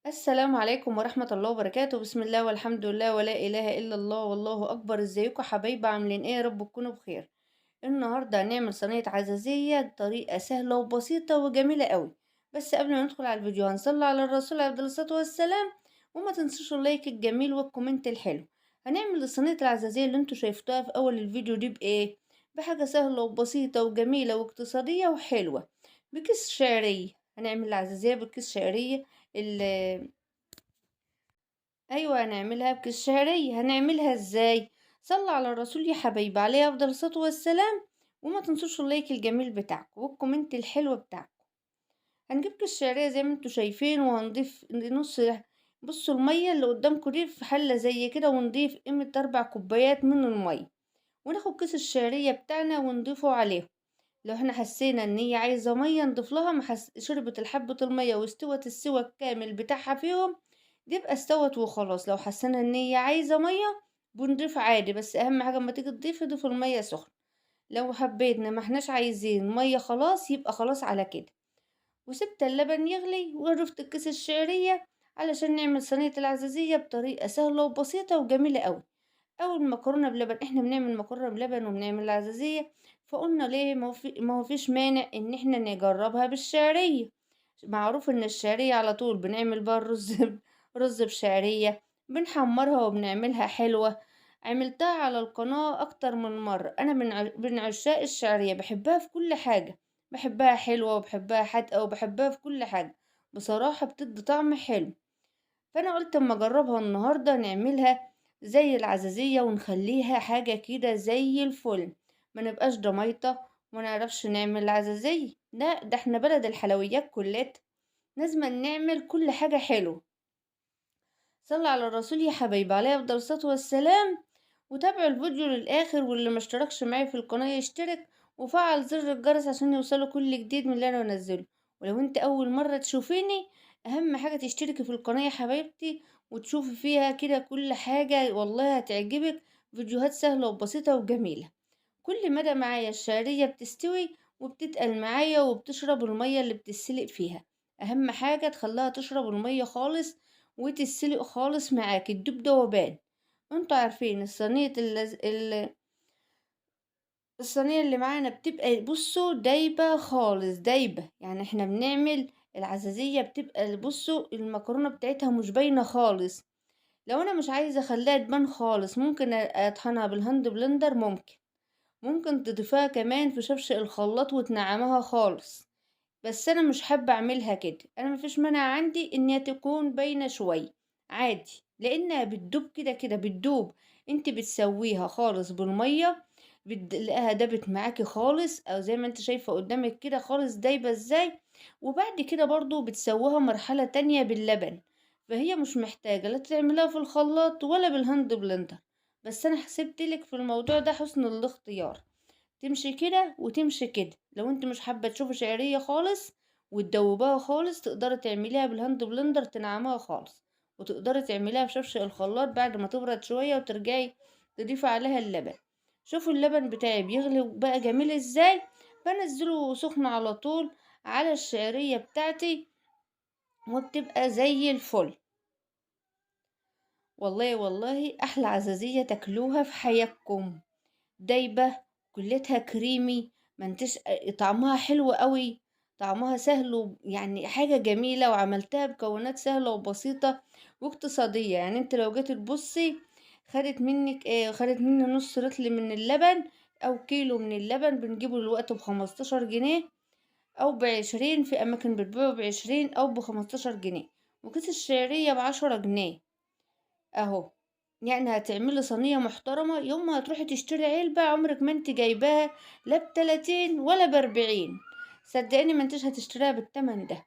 السلام عليكم ورحمة الله وبركاته. بسم الله والحمد لله ولا إله إلا الله والله أكبر. ازيكم حبايبي؟ عاملين ايه؟ يا رب تكونوا بخير. النهاردة هنعمل صينية عزازية بطريقة سهلة وبسيطة وجميلة قوي. بس قبل ما ندخل على الفيديو هنصلي على الرسول عليه الصلاة والسلام. وما تنسوش اللايك الجميل والكومنت الحلو. هنعمل صينية العزازية اللي انتوا شايفتوها في أول الفيديو دي بإيه؟ بحاجة سهلة وبسيطة وجميلة واقتصادية وحلوة. بكيس شعرية. هنعمل العزازية بكيس شعرية. ايوه، هنعملها بكيس شعرية. هنعملها ازاي؟ صلوا على الرسول يا حبايبي عليه افضل الصلاة والسلام. وما تنسوش اللايك الجميل بتاعكم والكومنت الحلو بتاعكم. هنجيب كيس شعرية زي ما انتوا شايفين وهنضيف نص. بصوا المية اللي قدامكم دي في حلة زي كده، ونضيف قيمة 4 كوبايات من المية. وناخد كيس الشعرية بتاعنا ونضيفه عليه. لو احنا حسينا ان هي عايزة مية نضيف لها، شربت الحبة المية واستوت السوى الكامل بتاعها فيهم، دي يبقى استوت وخلاص. لو حسينا ان هي عايزة مية بنضيف عادي، بس اهم حاجة اما تيجي تضيفي ضيف المية سخنة. لو حبيتنا ما احناش عايزين مية خلاص، يبقى خلاص على كده. وسبت اللبن يغلي وضفت الكيس الشعرية علشان نعمل صينية العزازية بطريقة سهلة وبسيطة وجميلة قوي. أو المكرونة بلبن، احنا بنعمل مكرونة بلبن وبنعمل العزازية. فقلنا ليه ما هو فيش مانع ان احنا نجربها بالشعرية. معروف ان الشعرية على طول بنعمل بقى الرز رز بشعرية. بنحمرها وبنعملها حلوة. عملتها على القناة اكتر من مرة. انا من عشاق الشعرية، بحبها في كل حاجة. بحبها حلوة وبحبها حادقة وبحبها في كل حاجة. بصراحة بتدي طعم حلو. فانا قلت اما اجربها النهارده نعملها زي العزازية ونخليها حاجة كده زي الفل. ما نبقاش ضميطة وما نعرفش نعمل العزازية. لا، ده احنا بلد الحلويات كلات. لازم نعمل كل حاجة حلو. صلى على الرسول يا حبايبي عليه افضل الصلاة والسلام. وتابعوا الفيديو للاخر، واللي ما اشتركش معايا في القناة يشترك وفعل زر الجرس عشان يوصله كل جديد من اللي انا بنزله. ولو انت اول مرة تشوفيني، اهم حاجة تشتركي في القناة يا حبايبتي وتشوفي فيها كده كل حاجة، والله هتعجبك. فيديوهات سهلة وبسيطة وجميلة. كل مدى معايا الشعرية بتستوي وبتتقل معايا وبتشرب المية اللي بتتسلق فيها. اهم حاجة تخليها تشرب المية خالص وتتسلق خالص معاك تدوب دوبان. انتوا عارفين الصينية اللي معانا بتبقى بصوا دايبة خالص دايبة، يعني احنا بنعمل العزازية بتبقى بصوا المكرونة بتاعتها مش باينة خالص. لو انا مش عايزة اخليها تبان خالص ممكن اطحنها بالهاند بلندر. ممكن تضيفها كمان في شفش الخلاط وتنعمها خالص. بس انا مش حابة اعملها كده. انا مفيش مانع عندي ان هي تكون باينة شوية عادي، لانها بتدوب كده كده بتدوب. انت بتسويها خالص بالمية، بتلاقيها دابت معاكي خالص، او زي ما انت شايفة قدامك كده خالص دايبة ازاي. وبعد كده برضو بتسويها مرحلة تانية باللبن. فهي مش محتاجة لا تعملها في الخلاط ولا بالهاند بلندر. بس انا حسبتلك في الموضوع ده حسن الاختيار. تمشي كده وتمشي كده. لو انت مش حابة تشوفي شعرية خالص وتدوبها خالص، تقدري تعمليها بالهاند بلندر تنعمها خالص. وتقدري تعمليها بشفش الخلاط بعد ما تبرد شوية وترجعي تضيفي عليها اللبن. شوفوا اللبن بتاعي بيغلي بقى جميل ازاي. بنزله سخن على طول على الشعرية بتاعتي وبتبقى زي الفل. والله والله احلى عزازية تاكلوها في حياتكم. دايبة، كلتها كريمي، منتش طعمها حلو قوي. طعمها سهل يعني حاجة جميلة، وعملتها بمكونات سهلة وبسيطة واقتصادية. يعني انت لو جيت تبصي، خدت مني نص رطل من اللبن او كيلو من اللبن. بنجيبه دلوقتي ب15 جنيه او ب20، في اماكن بتبيعه ب20 او ب15 جنيه. وكيس الشعرية ب10 جنيه. اهو. يعني هتعملي صينية محترمة. يوم ما هتروحي تشتري علبة عمرك ما انت جايباها لا ب30 ولا ب40. صدقيني ما انتش هتشتريها بالتمن ده.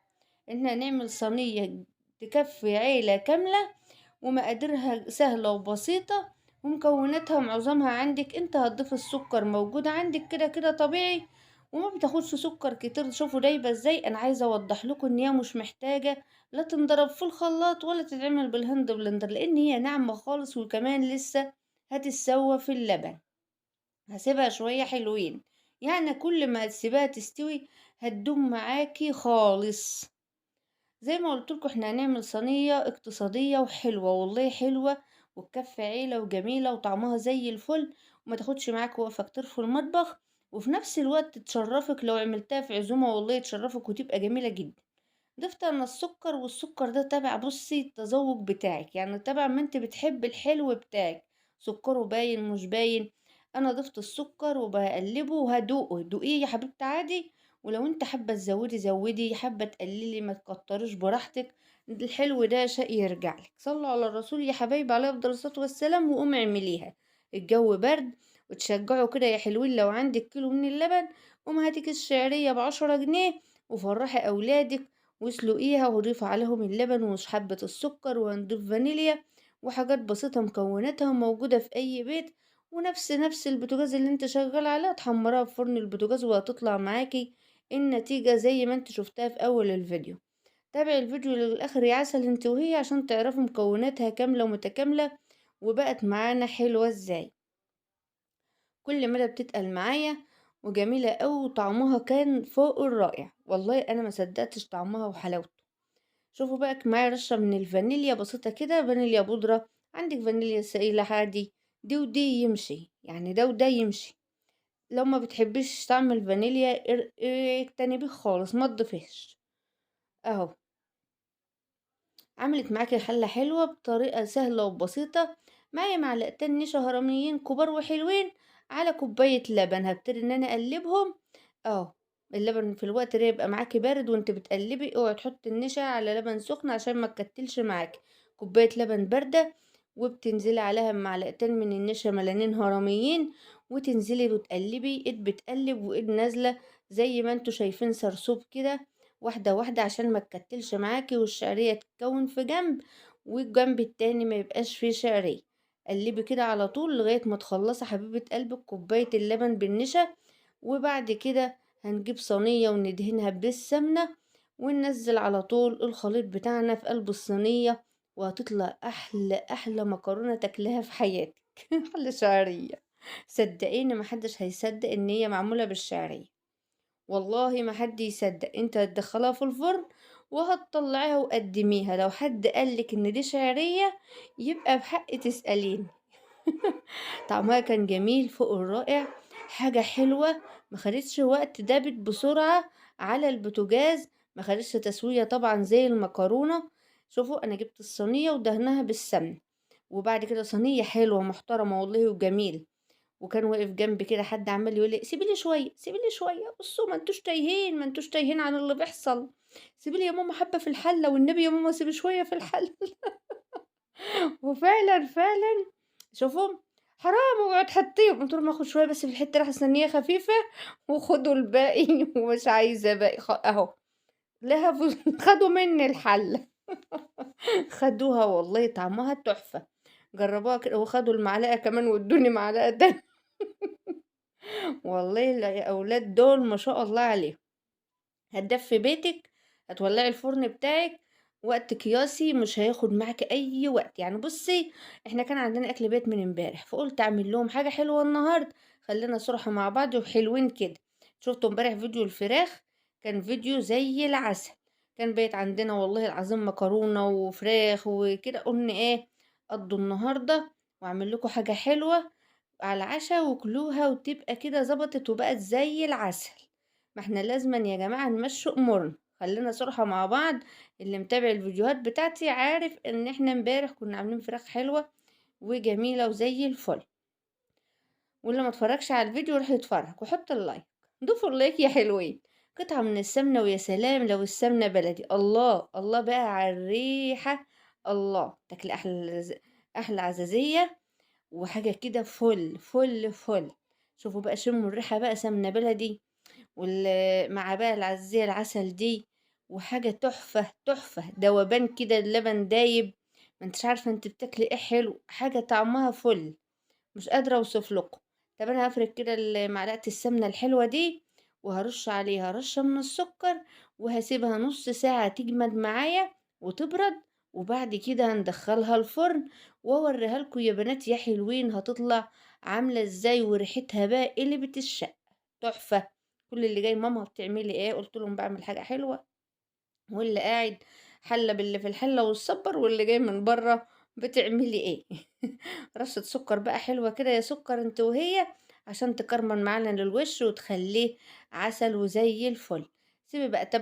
احنا هنعمل صينية تكفي عيلة كاملة، ومقاديرها سهلة وبسيطة، ومكوناتها معظمها عندك. انت هتضيف السكر موجود عندك كده كده طبيعي، وما بتاخدش سكر كتير. شوفوا دايبة ازاي. انا عايزة اوضح لكم ان هي مش محتاجة لا تنضرب في الخلاط ولا تتعمل بالهاند بلندر، لان هي ناعمة خالص وكمان لسه هتتسوى في اللبن. هسيبها شوية حلوين. يعني كل ما تسيبها تستوي هتدوم معاكي خالص. زي ما قلت لكم احنا هنعمل صينية اقتصادية وحلوة، والله حلوة وتكفي عيلة وجميلة وطعمها زي الفل، وما تاخدش معاك وقفة كتير في المطبخ، وفي نفس الوقت تشرفك لو عملتها في عزومة، والله تشرفك وتبقى جميلة جدا. ضفت انا السكر، والسكر ده تبع بصي التذوق بتاعك، يعني تبع ما انت بتحب الحلو بتاعك، سكره باين مش باين. انا ضفت السكر وبقلبه وهدوقه، دوقيه يا حبيبتي عادي، ولو انت حابه تزودي زودي، حابه تقللي ما تكتريش براحتك. الحلو ده شيء يرجع لك. صلوا على الرسول يا حبايبي عليه افضل الصلاه والسلام، وقومي اعمليها. الجو برد، وتشجعوا كده يا حلوين. لو عندك كيلو من اللبن، قوم هاتي كيس شعريه ب10 جنيه، وفرحي اولادك، واسلقيها وضيف عليهم اللبن وحبة السكر، وهنضيف فانيليا وحاجات بسيطة مكوناتها موجودة في أي بيت. ونفس البوتاجاز اللي انت شغال عليها تحمرها في فرن البوتاجاز، وهتطلع معاكي النتيجة زي ما انت شفتها في أول الفيديو. تابعي الفيديو للآخر يا عسل انت وهي، عشان تعرفوا مكوناتها كاملة ومتكاملة، وبقت معانا حلوة ازاي. كل مدى بتتقل معايا، وجميلة أوي، وطعمها كان فوق الرائع، والله أنا ما صدقتش طعمها وحلاوته. شوفوا بقى معايا رشة من الفانيليا بسيطة كده، فانيليا بودرة، عندك فانيليا سائلة عادي، دي ودي يمشي، يعني ده وده يمشي. لو ما بتحبيش طعم الفانيليا اجتنبيه خالص، ما تضيفيش. اهو عملت معاكي حلة حلوة بطريقة سهلة وبسيطة. معايا معلقتين نشا هرميين كبار وحلوين على كوباية لبن، هبتدي ان انا اقلبهم. اه اللبن في الوقت ده يبقى معاكي بارد وانت بتقلبي، اوعي تحطي النشا على لبن سخن عشان ما تكتلش معاكي. كوباية لبن باردة، وبتنزلي عليها معلقتين من النشا ملانين هرميين، وتنزلي وتقلبي، ايد بتقلب وايد نازلة، زي ما انتوا شايفين سرسوب كده، واحدة واحدة عشان ما تكتلش معاكي، والشعرية تتكون في جنب، والجنب التاني ما يبقاش فيه شعرية. قلبي كده على طول لغاية ما تخلصي حبيبة قلبك كوباية اللبن بالنشا. وبعد كده هنجيب صينية وندهنها بالسمنة، وننزل على طول الخليط بتاعنا في قلب الصينية، وهتطلع أحلى مكرونة تاكلها في حياتك. أحلى شعرية، صدقيني محدش هيصدق إن هي معمولة بالشعرية. والله ما حد يصدق. انت هتدخلها في الفرن وهتطلعيها وقدميها، لو حد قالك ان دي شعرية يبقى بحق تسألين. طعمها كان جميل فوق الرائع، حاجة حلوة، ما خدتش وقت، دابت بسرعة على البوتاجاز، ما خدتش تسوية طبعا زي المكرونة. شوفوا انا جبت الصينية ودهنها بالسمن، وبعد كده صينية حلوة محترمة والله وجميل. وكان واقف جنبي كده حد عمال يقول لي سيبي لي شويه سيبي لي شويه، بصوا ما انتوش تايهين عن اللي بيحصل. سيبي لي يا ماما حبه في الحله، والنبي يا ماما سيبي شويه في الحله. وفعلا شوفوا، حرام اوعوا تحطيهم، قلت لهم اخد شويه بس في الحته راح ان هي خفيفه، وخدوا الباقي. ومش عايزه باقي اهو لهفوا. خدوا مني الحله. خدوها والله طعمها تحفه. جربوها كده وخدوا المعلقه كمان وادوني معلقه تانية. والله الأولاد دول ما شاء الله عليهم. هتدفي بيتك، هتولعي الفرن بتاعك وقت قياسي، مش هياخد معاك أي وقت. يعني بصي، احنا كان عندنا أكل بيت من امبارح، فقلت أعمل لهم حاجة حلوة النهاردة، خلينا صراحة مع بعض وحلوين كده. شفتوا امبارح فيديو الفراخ، كان فيديو زي العسل. كان بيت عندنا والله العظيم مكرونة وفراخ وكده، قلنا ايه، قضوا النهاردة واعمل لكم حاجة حلوة على العشاء وكلوها، وتبقى كده ظبطت وبقت زي العسل. ما احنا لازما يا جماعة نمشي امورنا، خلينا صراحة مع بعض. اللي متابع الفيديوهات بتاعتي عارف ان احنا امبارح كنا عاملين فراخ حلوة وجميلة وزي الفل. واللي ما اتفرجش على الفيديو روح يتفرج وحط اللايك. ضيفوا اللايك يا حلوين. قطعة من السمنة، ويا سلام لو السمنة بلدي، الله الله بقى على الريحة. الله تاكل احلى عزازية، وحاجة كده فل فل فل. شوفوا بقى، شموا الريحة بقى، سمنة بلدي مع بقى العزية العسل دي، وحاجة تحفة تحفة، دوبان كده اللبن دايب، ما انتش عارفة انت بتاكلي ايه، حلو، حاجة طعمها فل، مش قادرة اوصف لكم. طب انا هفرك كده معلقة السمنة الحلوة دي، وهرش عليها رشة من السكر، وهسيبها نص ساعة تجمد معايا وتبرد. وبعد كده هندخلها الفرن، واوريها لكم يا بنات يا حلوين هتطلع عاملة ازاي، وريحتها بقى قلبت الشقة، تحفة. كل اللي جاي ماما بتعملي ايه، قلت لهم بعمل حاجة حلوة. واللي قاعد حلة باللي في الحلة والصبر واللي جاي من برّه بتعملي إيه. رشة سكر بقى حلوة كده يا سكر أنتِ وهي عشان تكرمل معانا للوش وتخلّيه عسل وزي الفل. سيبي بقى طب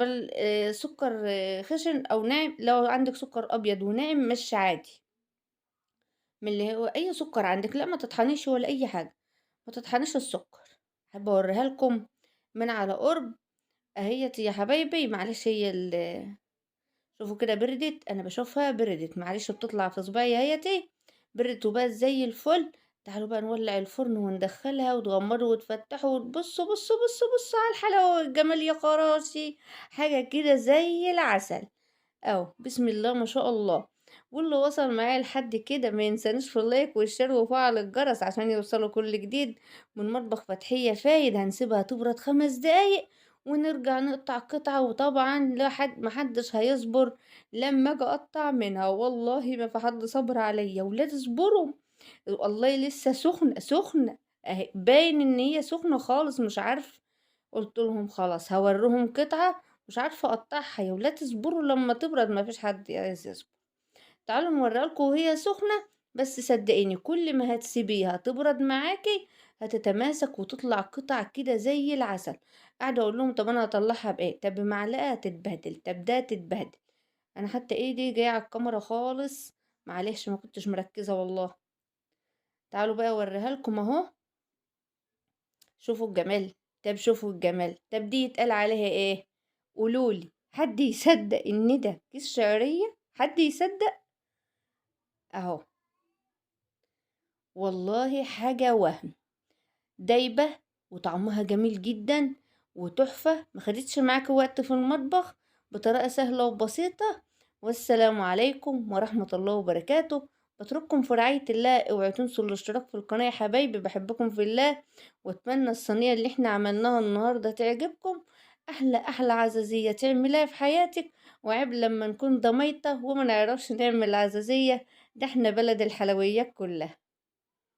سكر خِشن أو ناعم، لو عندِك سكر أبيض وناعم مشّي عادي، من اللي هو أي سكر عندِك، لأ ما تطحنيش ولا أي حاجة، ما تطحنيش السكر. حابة أورّيها لكم من على قُرب أهيّة يا حبايبي. معلش هي شوفوا كده بردت، أنا باشوفها بردت، معلش بتطلع في صباعي أهيّة بردت وبقت زي الفل. تعالوا بقى نولّع الفرن وندخّلها وتغمّضوا وتفتحوا بُصّوا، بُصّوا، بُصّوا، بُصّوا على الحلاوة والجمال يا خراشي، حاجة كده زي العسل. أهو بسم الله ما شاء الله. واللي وصل معايا لحد كده ما ينسانيش في اللايك والشير وفعل الجرس عشان يوصله كل جديد من مطبخ فتحية فايد. هنسيبها تبرد 5 دقايق ونرجع نقطع قطعة، وطبعا لا حد محدش هيصبر لما اجي اقطع منها، والله ما في حد صبر عليا. ولاد اصبروا، والله لسه سخنة سخنة اهي، باين ان هي سخنة خالص مش عارف. قُلت لهم خلاص هاورّيهم قطعة مش عارفة أقطّعها، يا ولاد اصبروا لمّا تبرد ما فيش حد عايز يصبر. تعالوا نورّيها لكم وهي سخنة، بس صدقيني كل ما هتسيبيها تبرد معاكِ هتتماسك وتطلع قطع كده زي العسل. قاعدة أقول لهم طَب أنا هاطلّعها بإيه؟ طَب بمعلقة هتتبهدل، طَب ده هتتبهدل. أنا حتى إيدي جاية على الكاميرا خالص، معلش ما كنتش مركّزة والله. تعالوا بقى أورّيها لكم أهو. شوفوا الجمال، طب شوفوا الجمال، طب دي يتقال عليها ايه؟ قولولي حد يصدق ان ده كيس شعرية؟ حد يصدق؟ اهو والله حاجة وهم، دايبة وطعمها جميل جدا وتحفة، ما خدتش معاكي وقت في المطبخ، بطريقة سهلة وبسيطة. والسلام عليكم ورحمة الله وبركاته. بترككم في رعاية الله، اوعوا تنسوا الاشتراك في القناة يا حبايبي، بحبكم في الله. واتمنى الصينية اللي احنا عملناها النهاردة تعجبكم. احلى احلى عزازية تعملها في حياتك، وعيب لما نكون ضميطة وما نعرفش نعمل عزازية، ده احنا بلد الحلويات كلها.